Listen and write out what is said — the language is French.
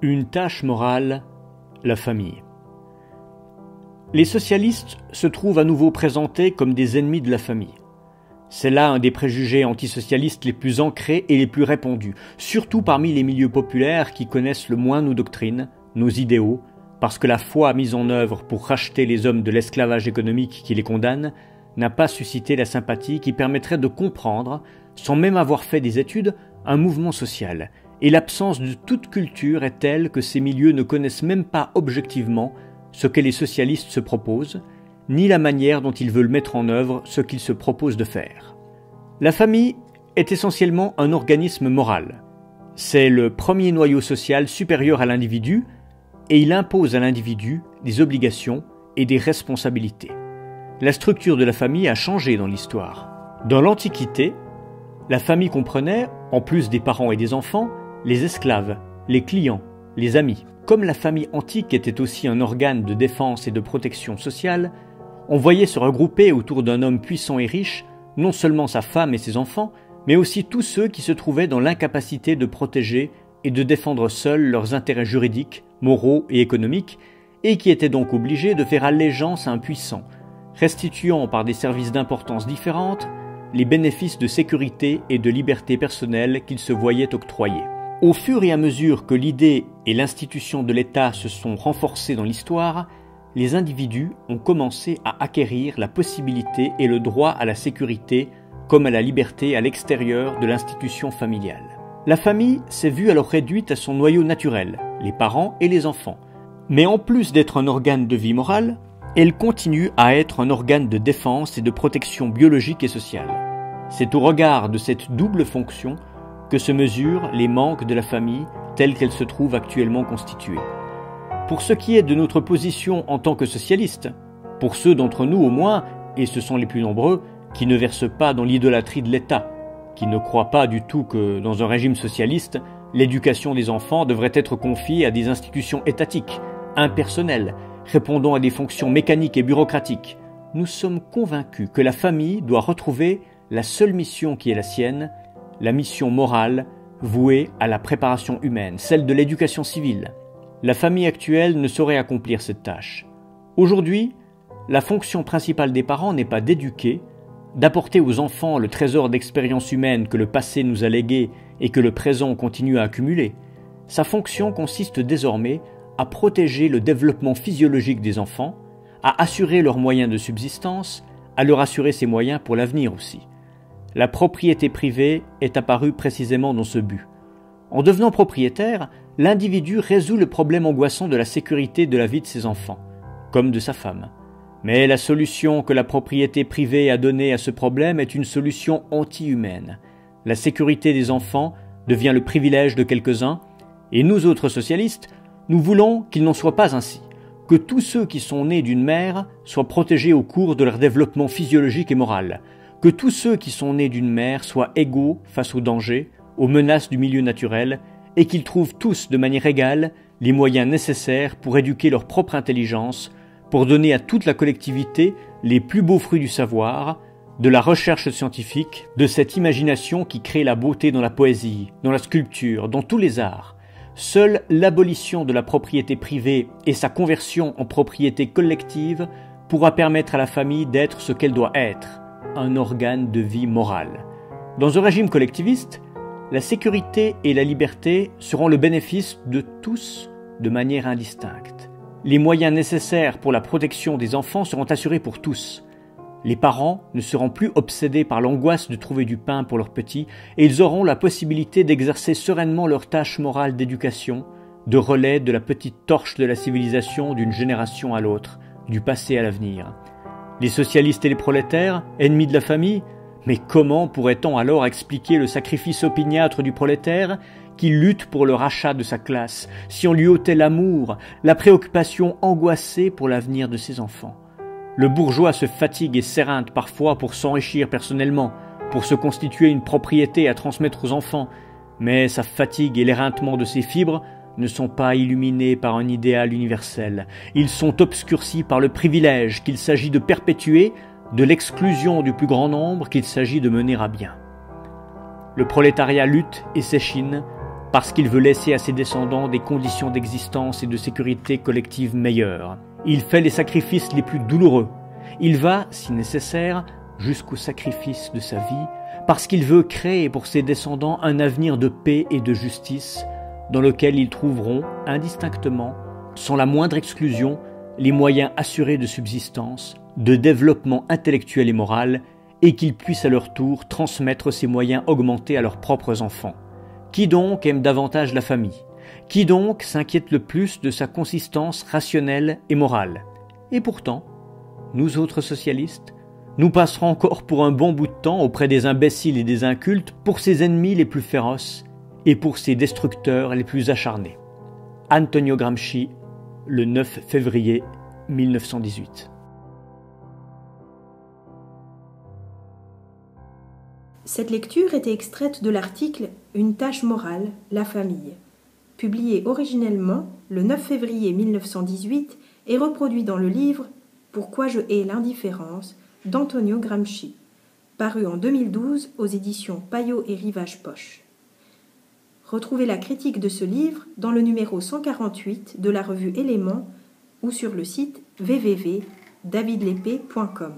Une tâche morale, la famille. Les socialistes se trouvent à nouveau présentés comme des ennemis de la famille. C'est là un des préjugés antisocialistes les plus ancrés et les plus répandus, surtout parmi les milieux populaires qui connaissent le moins nos doctrines, nos idéaux, parce que la foi mise en œuvre pour racheter les hommes de l'esclavage économique qui les condamne n'a pas suscité la sympathie qui permettrait de comprendre, sans même avoir fait des études, un mouvement social. Et l'absence de toute culture est telle que ces milieux ne connaissent même pas objectivement ce que les socialistes se proposent, ni la manière dont ils veulent mettre en œuvre ce qu'ils se proposent de faire. La famille est essentiellement un organisme moral. C'est le premier noyau social supérieur à l'individu, et il impose à l'individu des obligations et des responsabilités. La structure de la famille a changé dans l'histoire. Dans l'Antiquité, la famille comprenait, en plus des parents et des enfants, les esclaves, les clients, les amis. Comme la famille antique était aussi un organe de défense et de protection sociale, on voyait se regrouper autour d'un homme puissant et riche, non seulement sa femme et ses enfants, mais aussi tous ceux qui se trouvaient dans l'incapacité de protéger et de défendre seuls leurs intérêts juridiques, moraux et économiques, et qui étaient donc obligés de faire allégeance à un puissant, restituant par des services d'importance différentes les bénéfices de sécurité et de liberté personnelle qu'ils se voyaient octroyer. Au fur et à mesure que l'idée et l'institution de l'État se sont renforcées dans l'histoire, les individus ont commencé à acquérir la possibilité et le droit à la sécurité comme à la liberté à l'extérieur de l'institution familiale. La famille s'est vue alors réduite à son noyau naturel, les parents et les enfants. Mais en plus d'être un organe de vie morale, elle continue à être un organe de défense et de protection biologique et sociale. C'est au regard de cette double fonction que se mesurent les manques de la famille telle qu'elle se trouve actuellement constituée. Pour ce qui est de notre position en tant que socialistes, pour ceux d'entre nous au moins, et ce sont les plus nombreux, qui ne versent pas dans l'idolâtrie de l'État, qui ne croient pas du tout que dans un régime socialiste, l'éducation des enfants devrait être confiée à des institutions étatiques, impersonnelles, répondant à des fonctions mécaniques et bureaucratiques, nous sommes convaincus que la famille doit retrouver la seule mission qui est la sienne, la mission morale vouée à la préparation humaine, celle de l'éducation civile. La famille actuelle ne saurait accomplir cette tâche. Aujourd'hui, la fonction principale des parents n'est pas d'éduquer, d'apporter aux enfants le trésor d'expériences humaines que le passé nous a légué et que le présent continue à accumuler. Sa fonction consiste désormais à protéger le développement physiologique des enfants, à assurer leurs moyens de subsistance, à leur assurer ses moyens pour l'avenir aussi. La propriété privée est apparue précisément dans ce but. En devenant propriétaire, l'individu résout le problème angoissant de la sécurité de la vie de ses enfants, comme de sa femme. Mais la solution que la propriété privée a donnée à ce problème est une solution anti-humaine. La sécurité des enfants devient le privilège de quelques-uns, et nous autres socialistes, nous voulons qu'il n'en soit pas ainsi, que tous ceux qui sont nés d'une mère soient protégés au cours de leur développement physiologique et moral, que tous ceux qui sont nés d'une mère soient égaux face aux dangers, aux menaces du milieu naturel, et qu'ils trouvent tous de manière égale les moyens nécessaires pour éduquer leur propre intelligence, pour donner à toute la collectivité les plus beaux fruits du savoir, de la recherche scientifique, de cette imagination qui crée la beauté dans la poésie, dans la sculpture, dans tous les arts. Seule l'abolition de la propriété privée et sa conversion en propriété collective pourra permettre à la famille d'être ce qu'elle doit être, un organe de vie morale. Dans un régime collectiviste, la sécurité et la liberté seront le bénéfice de tous de manière indistincte. Les moyens nécessaires pour la protection des enfants seront assurés pour tous. Les parents ne seront plus obsédés par l'angoisse de trouver du pain pour leurs petits et ils auront la possibilité d'exercer sereinement leur tâche morale d'éducation, de relais de la petite torche de la civilisation d'une génération à l'autre, du passé à l'avenir. Les socialistes et les prolétaires, ennemis de la famille, mais comment pourrait-on alors expliquer le sacrifice opiniâtre du prolétaire qui lutte pour le rachat de sa classe, si on lui ôtait l'amour, la préoccupation angoissée pour l'avenir de ses enfants? Le bourgeois se fatigue et s'éreinte parfois pour s'enrichir personnellement, pour se constituer une propriété à transmettre aux enfants, mais sa fatigue et l'éreintement de ses fibres ne sont pas illuminés par un idéal universel. Ils sont obscurcis par le privilège qu'il s'agit de perpétuer, de l'exclusion du plus grand nombre qu'il s'agit de mener à bien. Le prolétariat lutte et s'échine parce qu'il veut laisser à ses descendants des conditions d'existence et de sécurité collective meilleures. Il fait les sacrifices les plus douloureux. Il va, si nécessaire, jusqu'au sacrifice de sa vie, parce qu'il veut créer pour ses descendants un avenir de paix et de justice, dans lequel ils trouveront, indistinctement, sans la moindre exclusion, les moyens assurés de subsistance, de développement intellectuel et moral, et qu'ils puissent à leur tour transmettre ces moyens augmentés à leurs propres enfants. Qui donc aime davantage la famille? Qui donc s'inquiète le plus de sa consistance rationnelle et morale? Et pourtant, nous autres socialistes, nous passerons encore pour un bon bout de temps auprès des imbéciles et des incultes pour ses ennemis les plus féroces et pour ses destructeurs les plus acharnés. Antonio Gramsci, le 9 février 1918. Cette lecture était extraite de l'article « Une tâche morale, la famille », publié originellement le 9 février 1918 et reproduit dans le livre « Pourquoi je hais l'indifférence » d'Antonio Gramsci, paru en 2012 aux éditions Payot et Rivage Poche. Retrouvez la critique de ce livre dans le numéro 148 de la revue Éléments ou sur le site www.davidlepée.com.